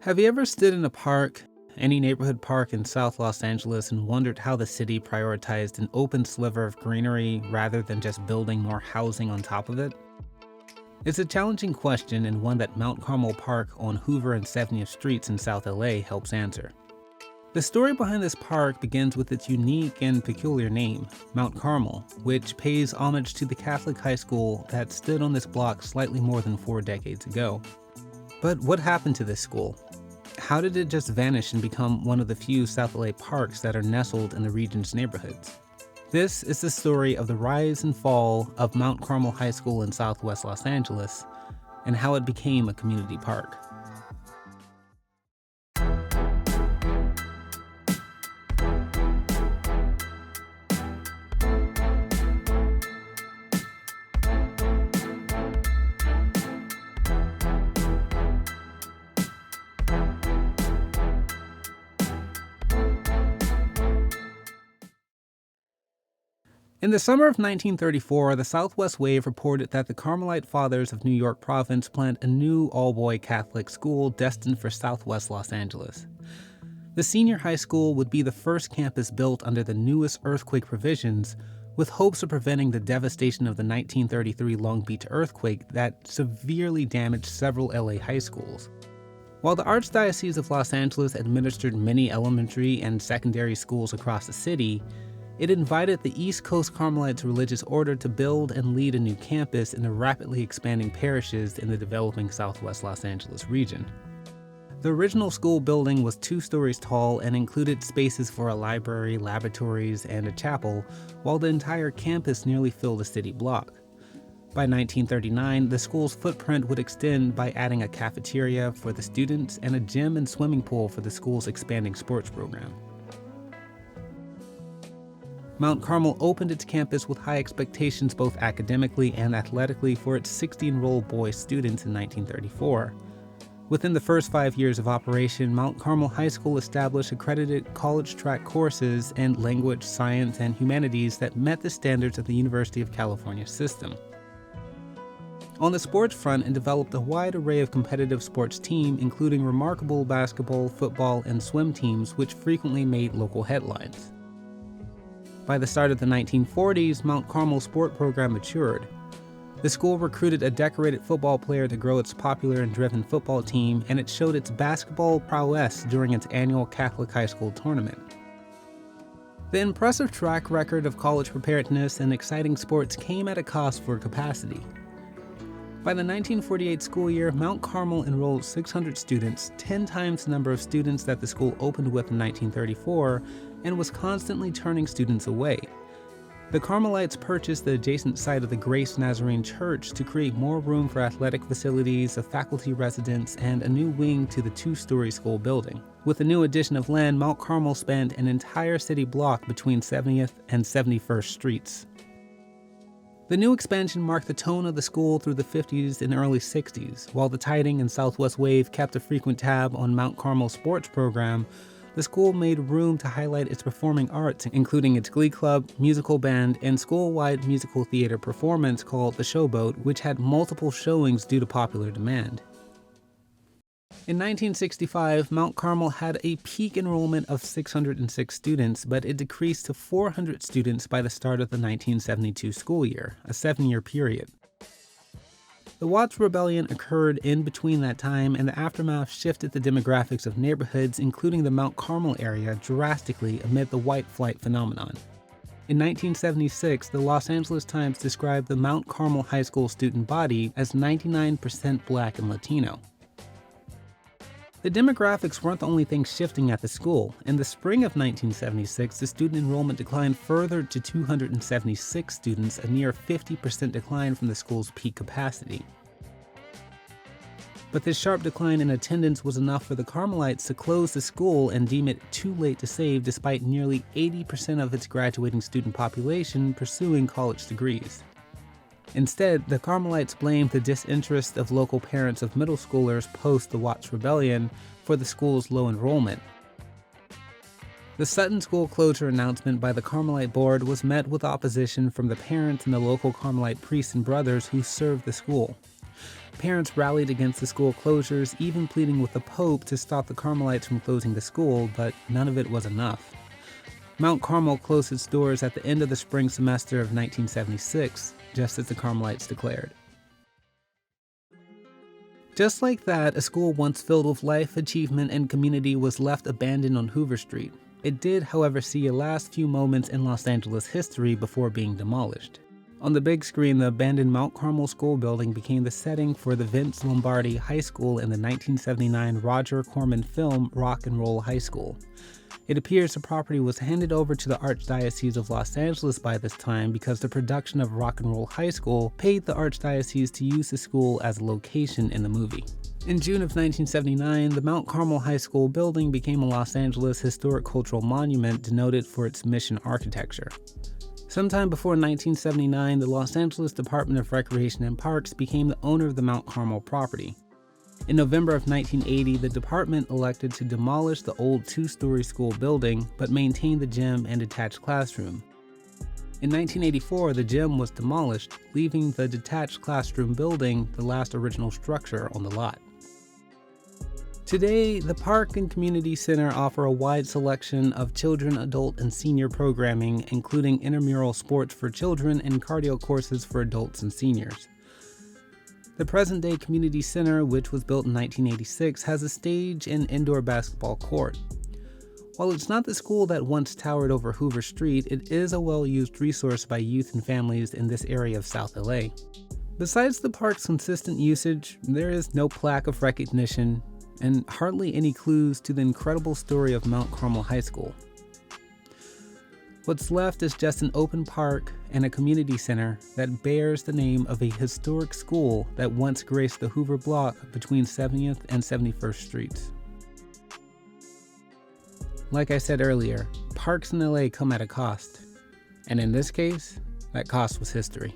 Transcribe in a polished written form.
Have you ever stood in a park, any neighborhood park in South Los Angeles, and wondered how the city prioritized an open sliver of greenery rather than just building more housing on top of it? It's a challenging question and one that Mount Carmel Park on Hoover and 70th Streets in South LA helps answer. The story behind this park begins with its unique and peculiar name, Mount Carmel, which pays homage to the Catholic high school that stood on this block slightly more than 4 decades ago. But what happened to this school? How did it just vanish and become one of the few South LA parks that are nestled in the region's neighborhoods? This is the story of the rise and fall of Mount Carmel High School in Southwest Los Angeles and how it became a community park. In the summer of 1934, the Southwest Wave reported that the Carmelite Fathers of New York Province planned a new all-boy Catholic school destined for Southwest Los Angeles. The senior high school would be the first campus built under the newest earthquake provisions, with hopes of preventing the devastation of the 1933 Long Beach earthquake that severely damaged several LA high schools. While the Archdiocese of Los Angeles administered many elementary and secondary schools across the city, it invited the East Coast Carmelites religious order to build and lead a new campus in the rapidly expanding parishes in the developing Southwest Los Angeles region. The original school building was 2 stories tall and included spaces for a library, laboratories, and a chapel, while the entire campus nearly filled a city block. By 1939, the school's footprint would extend by adding a cafeteria for the students and a gym and swimming pool for the school's expanding sports program. Mount Carmel opened its campus with high expectations both academically and athletically for its 60-enrolled boy students in 1934. Within the first 5 years of operation, Mount Carmel High School established accredited college track courses in language, science, and humanities that met the standards of the University of California system. On the sports front, it developed a wide array of competitive sports teams, including remarkable basketball, football, and swim teams, which frequently made local headlines. By the start of the 1940s, Mount Carmel's sport program matured. The school recruited a decorated football player to grow its popular and driven football team, and it showed its basketball prowess during its annual Catholic high school tournament. The impressive track record of college preparedness and exciting sports came at a cost for capacity. By the 1948 school year, Mount Carmel enrolled 600 students, 10 times the number of students that the school opened with in 1934, and was constantly turning students away. The Carmelites purchased the adjacent site of the Grace Nazarene Church to create more room for athletic facilities, a faculty residence, and a new wing to the 2-story school building. With the new addition of land, Mount Carmel spanned an entire city block between 70th and 71st Streets. The new expansion marked the tone of the school through the 50s and early 60s. While the Tiding and Southwest Wave kept a frequent tab on Mount Carmel's sports program, the school made room to highlight its performing arts, including its glee club, musical band, and school-wide musical theater performance called The Showboat, which had multiple showings due to popular demand. In 1965, Mount Carmel had a peak enrollment of 606 students, but it decreased to 400 students by the start of the 1972 school year, a 7-year period. The Watts Rebellion occurred in between that time, and the aftermath shifted the demographics of neighborhoods, including the Mount Carmel area, drastically amid the white flight phenomenon. In 1976, the Los Angeles Times described the Mount Carmel High School student body as 99% Black and Latino. The demographics weren't the only thing shifting at the school. In the spring of 1976, the student enrollment declined further to 276 students, a near 50% decline from the school's peak capacity. But this sharp decline in attendance was enough for the Carmelites to close the school and deem it too late to save, despite nearly 80% of its graduating student population pursuing college degrees. Instead, the Carmelites blamed the disinterest of local parents of middle schoolers post the Watts Rebellion for the school's low enrollment. The Sutton School closure announcement by the Carmelite Board was met with opposition from the parents and the local Carmelite priests and brothers who served the school. Parents rallied against the school closures, even pleading with the Pope to stop the Carmelites from closing the school, but none of it was enough. Mount Carmel closed its doors at the end of the spring semester of 1976, just as the Carmelites declared. Just like that, a school once filled with life, achievement, and community was left abandoned on Hoover Street. It did, however, see a last few moments in Los Angeles history before being demolished. On the big screen, the abandoned Mount Carmel School building became the setting for the Vince Lombardi High School in the 1979 Roger Corman film Rock and Roll High School. It appears the property was handed over to the Archdiocese of Los Angeles by this time because the production of Rock and Roll High School paid the Archdiocese to use the school as a location in the movie. In June of 1979, the Mount Carmel High School building became a Los Angeles Historic Cultural Monument denoted for its mission architecture. Sometime before 1979, the Los Angeles Department of Recreation and Parks became the owner of the Mount Carmel property. In November of 1980, the department elected to demolish the old two-story school building, but maintain the gym and detached classroom. In 1984, the gym was demolished, leaving the detached classroom building the last original structure on the lot. Today, the Park and Community Center offer a wide selection of children, adult, and senior programming, including intramural sports for children and cardio courses for adults and seniors. The present-day Community Center, which was built in 1986, has a stage and indoor basketball court. While it's not the school that once towered over Hoover Street, it is a well-used resource by youth and families in this area of South LA. Besides the park's consistent usage, there is no plaque of recognition and hardly any clues to the incredible story of Mount Carmel High School. What's left is just an open park and a community center that bears the name of a historic school that once graced the Hoover block between 70th and 71st Streets. Like I said earlier, parks in LA come at a cost, and in this case, that cost was history.